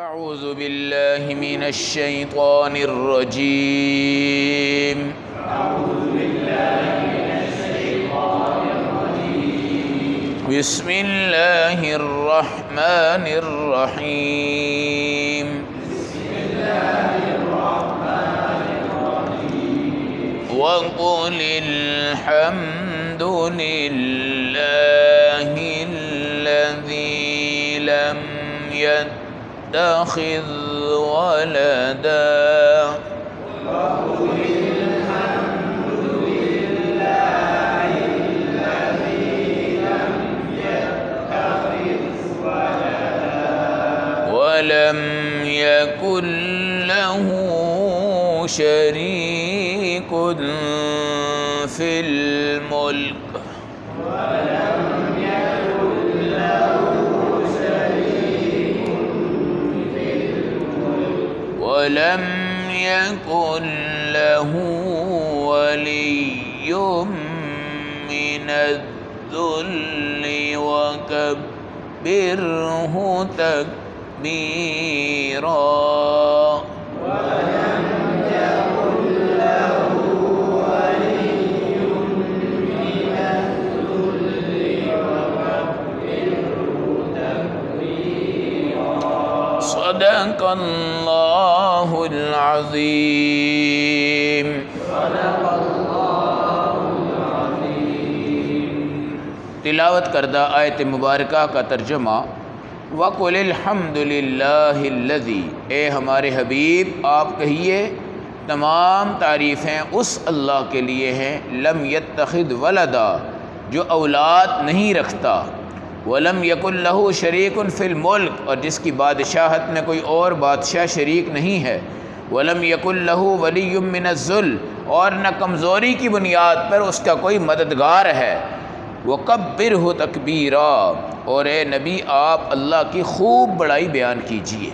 اعوذ باللہ من الشیطان الرجیم بسم اللہ الرحمن الرحیم وقل الحمد للہ الذی لم يتخذ ولدا ولم يكن له شريك في الملك ولم يكن له ولي من الذل وكبره تكبيرا صدق اللہ العظیم. تلاوت کردہ آیت مبارکہ کا ترجمہ وَقُلِ الْحَمْدُ لِلَّهِ الَّذِي، اے ہمارے حبیب آپ کہیے تمام تعریفیں اس اللہ کے لیے ہیں لم يتخذ ولدا، جو اولاد نہیں رکھتا، وَلَمْ يَكُنْ لَهُ شَرِيكٌ فِي الْمُلْكِ، اور جس کی بادشاہت میں کوئی اور بادشاہ شریک نہیں ہے، وَلَمْ يَكُنْ لَهُ وَلِيٌّ مِّنَ الذُّلِّ، اور نہ کمزوری کی بنیاد پر اس کا کوئی مددگار ہے، وَكَبِّرْهُ تَكْبِيرًا، اور اے نبی آپ اللہ کی خوب بڑائی بیان کیجئے.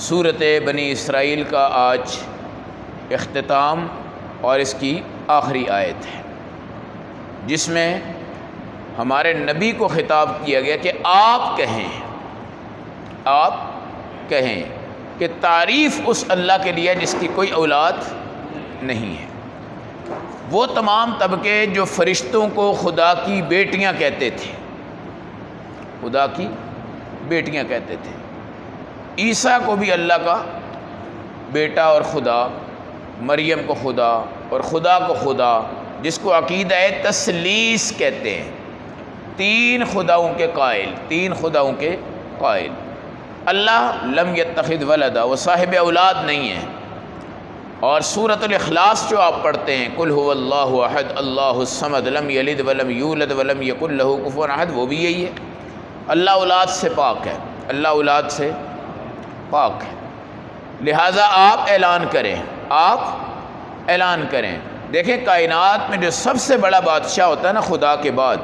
سورۃ بنی اسرائیل کا آج اختتام اور اس کی آخری آیت ہے، جس میں ہمارے نبی کو خطاب کیا گیا کہ آپ کہیں کہ تعریف اس اللہ کے لیے جس کی کوئی اولاد نہیں ہے. وہ تمام طبقے جو فرشتوں کو خدا کی بیٹیاں کہتے تھے، خدا کی بیٹیاں کہتے تھے، عیسیٰ کو بھی اللہ کا بیٹا اور خدا، مریم کو خدا اور خدا کو خدا، جس کو عقیدہ تثلیث کہتے ہیں، تین خداؤں کے قائل. اللہ لم یتخذ ولدا، وہ صاحب اولاد نہیں ہے. اور سورۃ الاخلاص جو آپ پڑھتے ہیں قل هو اللہ احد اللہ الصمد لم یلد ولم یولد ولم یکن له کفوا احد، وہ بھی یہی ہے. اللہ اولاد سے پاک ہے، اللہ اولاد سے پاک ہے. لہٰذا آپ اعلان کریں. دیکھیں کائنات میں جو سب سے بڑا بادشاہ ہوتا ہے نا خدا کے بعد،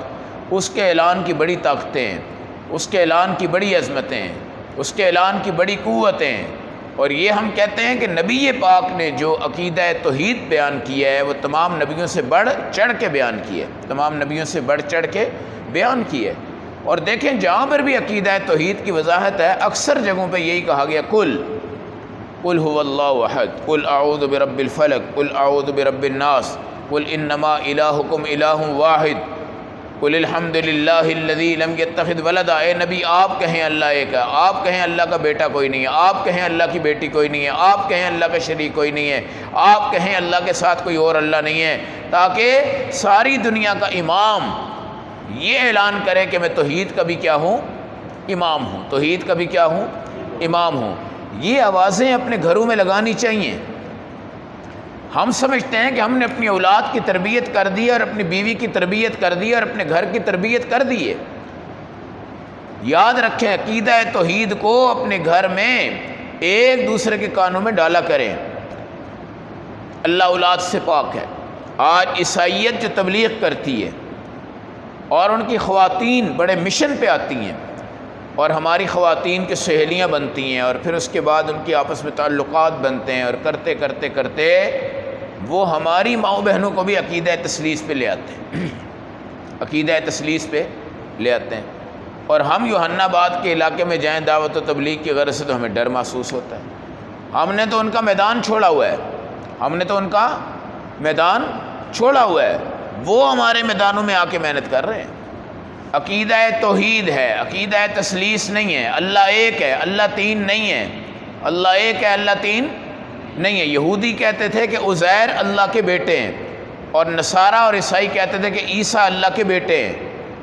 اس کے اعلان کی بڑی طاقتیں ہیں، اس کے اعلان کی بڑی عظمتیں ہیں، اس کے اعلان کی بڑی قوتیں ہیں. اور یہ ہم کہتے ہیں کہ نبی پاک نے جو عقیدہ توحید بیان کیا ہے وہ تمام نبیوں سے بڑھ چڑھ کے بیان کیا ہے. اور دیکھیں جہاں پر بھی عقیدہ توحید کی وضاحت ہے اکثر جگہوں پہ یہی کہا گیا قل هو اللہ احد، قل اعوذ برب الفلق، قل اعوذ برب الناس، قل انما الہکم الہ واحد، قل الحمد للہ الذی لم یتخذ ولدا. اے نبی آپ کہیں اللہ ایک ہے، آپ کہیں اللہ کا بیٹا کوئی نہیں ہے، آپ کہیں اللہ کی بیٹی کوئی نہیں ہے، آپ کہیں اللہ کا شریک کوئی نہیں ہے، آپ کہیں اللہ کے ساتھ کوئی اور اللہ نہیں ہے، تاکہ ساری دنیا کا امام یہ اعلان کرے کہ میں توحید کا بھی کیا ہوں، امام ہوں. یہ آوازیں اپنے گھروں میں لگانی چاہیے. ہم سمجھتے ہیں کہ ہم نے اپنی اولاد کی تربیت کر دی اور اپنی بیوی کی تربیت کر دی اور اپنے گھر کی تربیت کر دی ہے. یاد رکھیں عقیدہ توحید کو اپنے گھر میں ایک دوسرے کے کانوں میں ڈالا کریں. اللہ اولاد سے پاک ہے. آج عیسائیت جو تبلیغ کرتی ہے اور ان کی خواتین بڑے مشن پہ آتی ہیں اور ہماری خواتین کی سہیلیاں بنتی ہیں اور پھر اس کے بعد ان کی آپس میں تعلقات بنتے ہیں، اور کرتے کرتے وہ ہماری ماؤں بہنوں کو بھی عقیدہ تثلیث پہ لے آتے ہیں. اور ہم یوحنا آباد کے علاقے میں جائیں دعوت و تبلیغ کی غرض سے تو ہمیں ڈر محسوس ہوتا ہے۔ ہم نے تو ان کا میدان چھوڑا ہوا ہے، ہم نے تو ان کا میدان چھوڑا ہوا ہے، وہ ہمارے میدانوں میں آ کے محنت کر رہے ہیں۔ عقیدہ توحید ہے، عقیدہ تثلیث نہیں ہے، اللہ ایک ہے، اللہ تین نہیں ہے، اللہ ایک ہے، اللہ تین نہیں ہے۔ یہودی کہتے تھے کہ عزیر اللہ کے بیٹے ہیں، اور نصارہ اور عیسائی کہتے تھے کہ عیسیٰ اللہ کے بیٹے ہیں،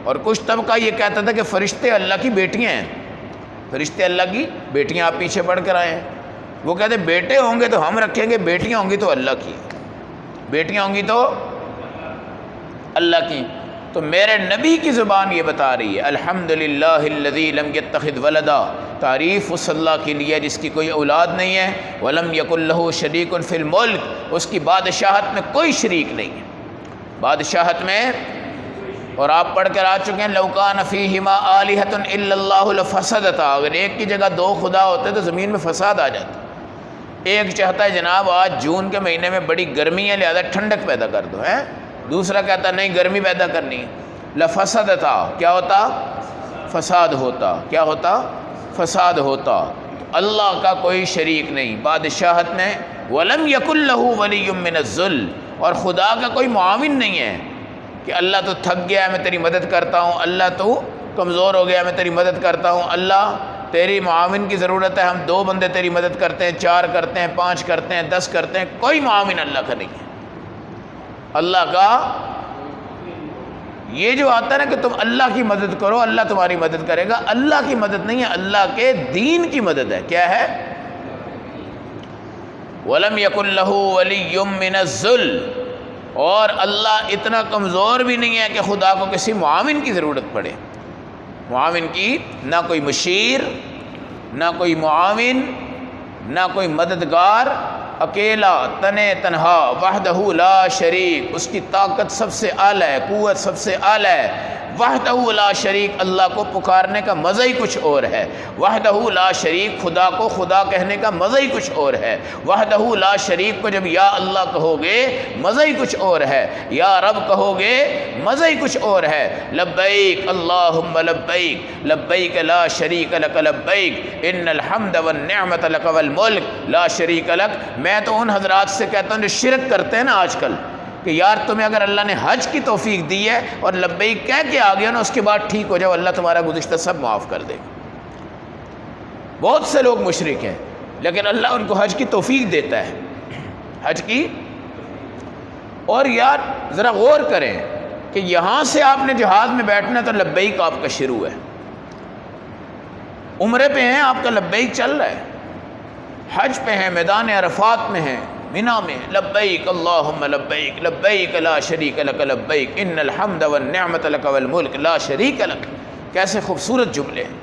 اور کچھ طبقہ یہ کہتا تھا کہ فرشتے اللہ کی بیٹیاں ہیں، فرشتے اللہ کی بیٹیاں۔ آپ پیچھے پڑھ کر آئے ہیں، وہ کہتے بیٹے ہوں گے تو ہم رکھیں گے، بیٹیاں ہوں گی تو اللہ کی، بیٹیاں ہوں گی تو اللہ کی۔ تو میرے نبی کی زبان یہ بتا رہی ہے الحمدللہ الذی لم یتخذ ولدا، تعریف اس اللہ کے لیے جس کی کوئی اولاد نہیں ہے، ولم یکن لہ شریک فی الملک، اس کی بادشاہت میں کوئی شریک نہیں ہے، بادشاہت میں۔ اور آپ پڑھ کر آ چکے ہیں لو کان فیہما آلہۃ الا اللہ لفسدتا، اگر ایک کی جگہ دو خدا ہوتے تو زمین میں فساد آ جاتا۔ ایک چاہتا ہے جناب آج جون کے مہینے میں بڑی گرمی ہے لہذا ٹھنڈک پیدا کر دو، ہے، دوسرا کہتا نہیں گرمی پیدا کرنی ہے، لفسدتا، کیا ہوتا؟ فساد ہوتا، کیا ہوتا؟ فساد ہوتا۔ تو اللہ کا کوئی شریک نہیں بادشاہت میں، ولم یکن لہ ولی من الذل، اور خدا کا کوئی معاون نہیں ہے کہ اللہ تو تھک گیا ہے میں تیری مدد کرتا ہوں، اللہ تو کمزور ہو گیا میں تیری مدد کرتا ہوں، اللہ تیری معاون کی ضرورت ہے، ہم 2 بندے تیری مدد کرتے ہیں، 4 کرتے ہیں، 5 کرتے ہیں، 10 کرتے ہیں، کوئی معاون اللہ کا نہیں ہے۔ اللہ کا یہ جو آتا ہے نا کہ تم اللہ کی مدد کرو اللہ تمہاری مدد کرے گا، اللہ کی مدد نہیں ہے، اللہ کے دین کی مدد ہے۔ کیا ہے؟ وَلَمْ يَكُنْ لَهُ وَلِيٌّ مِّنَ الذُّلِّ، اور اللہ اتنا کمزور بھی نہیں ہے کہ خدا کو کسی معاون کی ضرورت پڑے، معاون کی، نہ کوئی مشیر، نہ کوئی معاون، نہ کوئی مددگار، اکیلا تنے تنہا، وحدہ لا شریک، اس کی طاقت سب سے اعلیٰ ہے، قوت سب سے اعلیٰ ہے، وحدہ لا شریک، اللہ کو پکارنے کا مزہ ہی کچھ اور ہے، وحدہ لا شریک، خدا کو خدا کہنے کا مزہ ہی کچھ اور ہے، وحدہ لا شریک کو جب یا اللہ کہو گے مزہ ہی کچھ اور ہے، یا رب کہو گے مزہ ہی کچھ اور ہے۔ لبیک اللہم لبیک، لبیک لا شریک لک لبیک، ان الحمد والنعمت لک والملک لا شریک لک۔ میں تو ان حضرات سے کہتا ہوں جو شرک کرتے ہیں نا آج کل، کہ یار تمہیں اگر اللہ نے حج کی توفیق دی ہے اور لبیک کہہ کے آ گیا نا، اس کے بعد ٹھیک ہو جاؤ، اللہ تمہارا گزشتہ سب معاف کر دے گا۔ بہت سے لوگ مشرک ہیں لیکن اللہ ان کو حج کی توفیق دیتا ہے، حج کی۔ اور یار ذرا غور کریں کہ یہاں سے آپ نے جہاز میں بیٹھنا تو لبیک آپ کا شروع ہے، عمرے پہ ہیں آپ کا لبیک چل رہا ہے، حج پہ ہیں، میدان عرفات میں ہیں، مینا میں، لبیک اللہم لبیک، لبیک لا شریک لک لبیک، ان الحمد والنعمت لک والملک لا شریک لک۔ کیسے خوبصورت جملے ہیں۔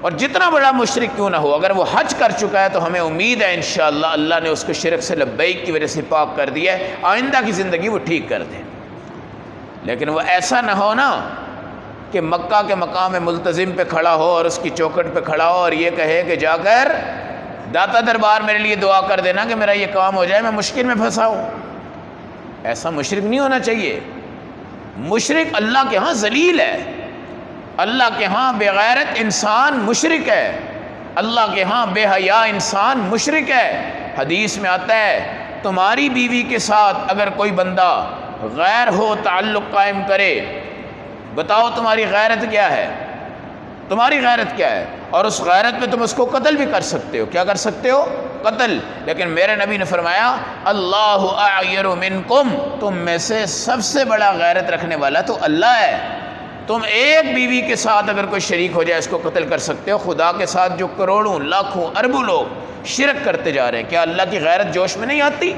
اور جتنا بڑا مشرک کیوں نہ ہو، اگر وہ حج کر چکا ہے تو ہمیں امید ہے انشاءاللہ اللہ نے اس کو شرک سے لبیک کی وجہ سے پاک کر دیا ہے، آئندہ کی زندگی وہ ٹھیک کر دیں۔ لیکن وہ ایسا نہ ہو نا کہ مکہ کے مقام ملتزم پہ کھڑا ہو اور اس کی چوکھٹ پہ کھڑا ہو اور یہ کہے کہ جا کر داتا دربار میرے لیے دعا کر دینا کہ میرا یہ کام ہو جائے، میں مشکل میں پھنسا ہوں۔ ایسا مشرک نہیں ہونا چاہیے۔ مشرک اللہ کے ہاں ذلیل ہے، اللہ کے ہاں بے غیرت انسان مشرک ہے، اللہ کے ہاں بے حیا انسان مشرک ہے۔ حدیث میں آتا ہے تمہاری بیوی کے ساتھ اگر کوئی بندہ غیر ہو تعلق قائم کرے، بتاؤ تمہاری غیرت کیا ہے، تمہاری غیرت کیا ہے؟ اور اس غیرت میں تم اس کو قتل بھی کر سکتے ہو۔ کیا کر سکتے ہو؟ قتل۔ لیکن میرے نبی نے فرمایا اللہ اعیر منکم، تم میں سے سب سے بڑا غیرت رکھنے والا تو اللہ ہے۔ تم ایک بیوی کے ساتھ اگر کوئی شریک ہو جائے اس کو قتل کر سکتے ہو، خدا کے ساتھ جو کروڑوں لاکھوں اربوں لوگ شرک کرتے جا رہے ہیں، کیا اللہ کی غیرت جوش میں نہیں آتی؟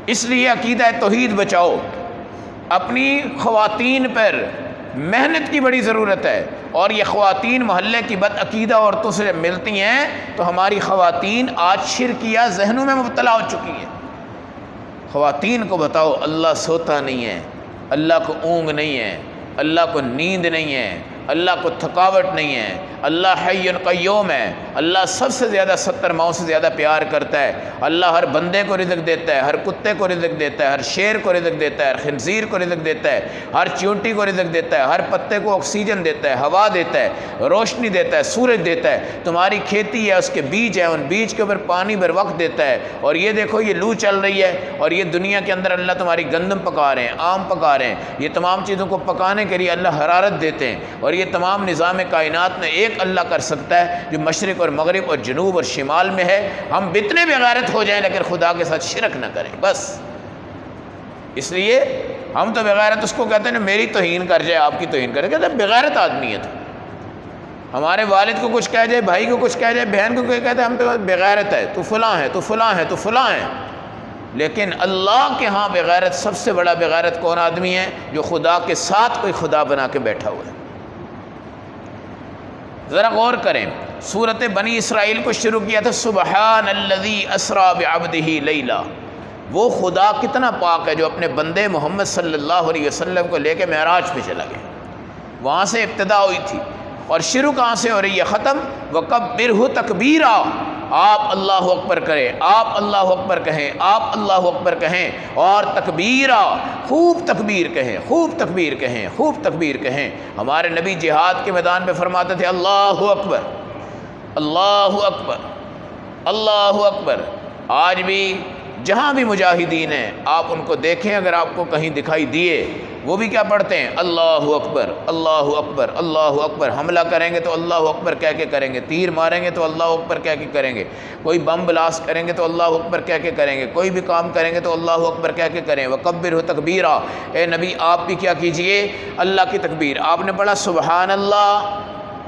اس لیے عقیدہ توحید بچاؤ۔ اپنی خواتین پر محنت کی بڑی ضرورت ہے، اور یہ خواتین محلے کی بد عقیدہ عورتوں سے ملتی ہیں تو ہماری خواتین آج شرکیہ ذہنوں میں مبتلا ہو چکی ہیں۔ خواتین کو بتاؤ اللہ سوتا نہیں ہے، اللہ کو اونگ نہیں ہے، اللہ کو نیند نہیں ہے، اللہ کو تھکاوٹ نہیں ہے، اللہ حی قیوم ہے، اللہ سب سے زیادہ 70 ماؤں سے زیادہ پیار کرتا ہے، اللہ ہر بندے کو رزق دیتا ہے، ہر کتے کو رزق دیتا ہے، ہر شیر کو رزق دیتا ہے، ہر خنزیر کو رزق دیتا ہے، ہر چیونٹی کو رزق دیتا ہے، ہر پتے کو آکسیجن دیتا ہے، ہوا دیتا ہے، روشنی دیتا ہے، سورج دیتا ہے، تمہاری کھیتی ہے اس کے بیج ہیں، ان بیج کے اوپر پانی بر وقت دیتا ہے، اور یہ دیکھو یہ لو چل رہی ہے اور یہ دنیا کے اندر اللہ تمہاری گندم پکا رہے ہیں، آم پکا رہے ہیں، یہ تمام چیزوں کو پکانے کے لیے اللہ حرارت دیتے ہیں، اور یہ تمام نظام کائنات میں ایک اللہ کر سکتا ہے جو مشرق اور مغرب اور جنوب اور شمال میں ہے۔ ہم بتنے بغیرت ہو جائیں لیکن خدا کے ساتھ شرک نہ کریں بس۔ اس لیے ہم تو بغیرت اس کو کہتے ہیں میری توہین کر جائے آپ کی توہین کرے، کہتے ہیں بغیرت آدمی ہے تو ہمارے والد کو کچھ کہہ جائے، بھائی کو کچھ کہہ جائے، بہن کو کوئی کہتے ہیں ہم تو بغیرت ہے، تو فلاں ہے، تو فلاں ہے، تو فلاں ہے۔ لیکن اللہ کے ہاں بغیرت، سب سے بڑا بغیرت کون آدمی ہے؟ جو خدا کے ساتھ کوئی خدا بنا کے بیٹھا ہوا ہے۔ ذرا غور کریں، سورۃ بنی اسرائیل کو شروع کیا تھا سبحان الذی اسریٰ بعبدہ لیلا، وہ خدا کتنا پاک ہے جو اپنے بندے محمد صلی اللہ علیہ وسلم کو لے کے معراج پہ چلا گیا، وہاں سے ابتدا ہوئی تھی، اور شروع کہاں سے ہو رہی ہے؟ ختم وَكَبِّرْهُ تَكْبِيرًا، آپ اللہ اکبر کریں، آپ اللہ اکبر کہیں، آپ اللہ اکبر کہیں، اور تکبیرہ، خوب تکبیر کہیں، خوب تکبیر کہیں، خوب تکبیر کہیں۔ ہمارے نبی جہاد کے میدان میں فرماتے تھے اللہ اکبر، اللہ اکبر، اللہ اکبر۔ آج بھی جہاں بھی مجاہدین ہیں آپ ان کو دیکھیں، اگر آپ کو کہیں دکھائی دیے وہ بھی کیا پڑھتے ہیں؟ اللہ اکبر، اللہ اکبر، اللہ اکبر۔ حملہ کریں گے تو اللہ اکبر کہہ کے کریں گے، تیر ماریں گے تو اللہ اکبر کہہ کے کریں گے، کوئی بم بلاسٹ کریں گے تو اللہ اکبر کہہ کے کریں گے، کوئی بھی کام کریں گے تو اللہ اکبر کہہ کے کریں۔ وَكَبِّرْهُ تَكْبِيرًا، اے نبی آپ بھی کیا کیجئے؟ اللہ کی تکبیر۔ آپ نے پڑھا سبحان اللہ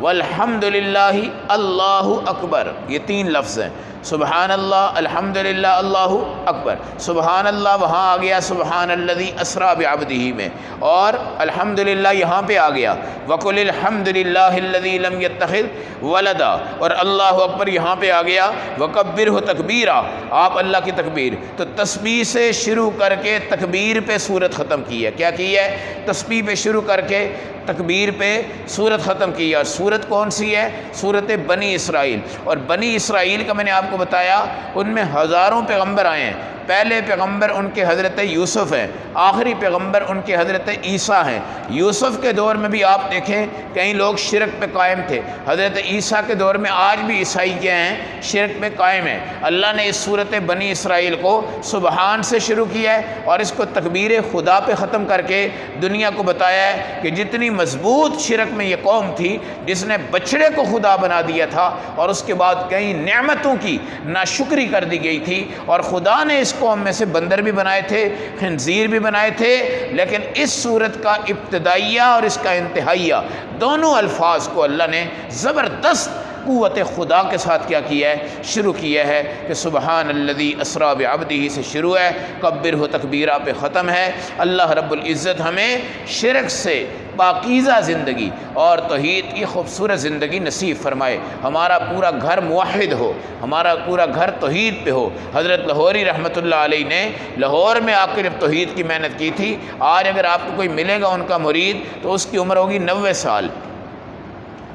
والحمد للہ اللہ اکبر، یہ 3 لفظ ہیں، سبحان اللہ، الحمدللہ، اللہ اکبر۔ سبحان اللہ وہاں آ گیا سبحان الذی اسریٰ بعبدہ میں، اور الحمدللہ یہاں پہ آ گیا وَقُلِ الْحَمْدُ لِلَّهِ الَّذِي لَمْ يَتَّخِذْ وَلَدًا، اور اللہ اکبر یہاں پہ آ گیا وَكَبِّرْهُ تَكْبِيرًا، آپ اللہ کی تکبیر۔ تو تسبیح سے شروع کر کے تکبیر پہ سورت ختم کی ہے۔ کیا کی ہے؟ تسبیح پہ شروع کر کے تکبیر پہ سورت ختم کی ہے، اور سورت کون سی ہے؟ سورت بنی اسرائیل۔ اور بنی اسرائیل کا میں نے آپ کو بتایا ان میں ہزاروں پیغمبر آئے ہیں، پہلے پیغمبر ان کے حضرت یوسف ہیں، آخری پیغمبر ان کے حضرت عیسیٰ ہیں۔ یوسف کے دور میں بھی آپ دیکھیں کئی لوگ شرک پہ قائم تھے، حضرت عیسیٰ کے دور میں آج بھی عیسائی کیا ہیں؟ شرک پہ قائم ہیں۔ اللہ نے اس صورت بنی اسرائیل کو سبحان سے شروع کیا ہے اور اس کو تکبیر خدا پہ ختم کر کے دنیا کو بتایا ہے کہ جتنی مضبوط شرک میں یہ قوم تھی جس نے بچڑے کو خدا بنا دیا تھا، اور اس کے بعد کئی نعمتوں کی ناشکری کر دی گئی تھی، اور خدا نے اس قوم میں سے بندر بھی بنائے تھے، خنزیر بھی بنائے تھے، لیکن اس صورت کا ابتدائیہ اور اس کا انتہائیہ دونوں الفاظ کو اللہ نے زبردست قوت خدا کے ساتھ کیا کیا ہے؟ شروع کیا ہے کہ سبحان الذی اسریٰ بعبدہ سے شروع ہے، کبرہ تکبیرہ پہ ختم ہے۔ اللہ رب العزت ہمیں شرک سے پاکیزہ زندگی اور توحید کی خوبصورت زندگی نصیب فرمائے، ہمارا پورا گھر موحد ہو، ہمارا پورا گھر توحید پہ ہو۔ حضرت لاہوری رحمۃ اللہ علیہ نے لاہور میں آ کر توحید کی محنت کی تھی۔ آج اگر آپ کو کوئی ملے گا ان کا مرید تو اس کی عمر ہوگی 90 سال،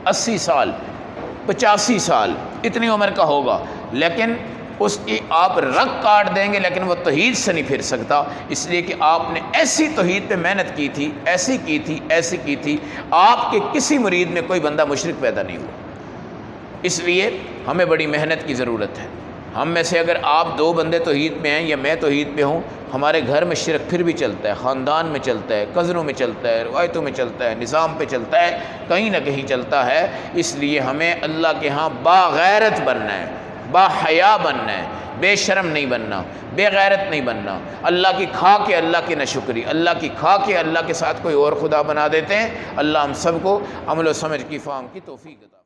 80 سال، 85 سال، اتنی عمر کا ہوگا، لیکن اس کی آپ رگ کاٹ دیں گے لیکن وہ توحید سے نہیں پھر سکتا، اس لیے کہ آپ نے ایسی توحید پہ محنت کی تھی، ایسی کی تھی، ایسی کی تھی، آپ کے کسی مرید میں کوئی بندہ مشرک پیدا نہیں ہوا۔ اس لیے ہمیں بڑی محنت کی ضرورت ہے۔ ہم میں سے اگر آپ 2 بندے توحید پہ ہیں یا میں توحید پہ ہوں، ہمارے گھر میں شرک پھر بھی چلتا ہے، خاندان میں چلتا ہے، کزنوں میں چلتا ہے، روایتوں میں چلتا ہے، نظام پہ چلتا ہے، کہیں نہ کہیں چلتا ہے۔ اس لیے ہمیں اللہ کے ہاں باغیرت بننا ہے، با حیا بننا ہے، بے شرم نہیں بننا، بے غیرت نہیں بننا۔ اللہ کی کھا کے اللہ کی ناشکری، اللہ کی کھا کے اللہ کے ساتھ کوئی اور خدا بنا دیتے ہیں۔ اللہ ہم سب کو عمل و سمجھ کی فہم کی توفیق عطا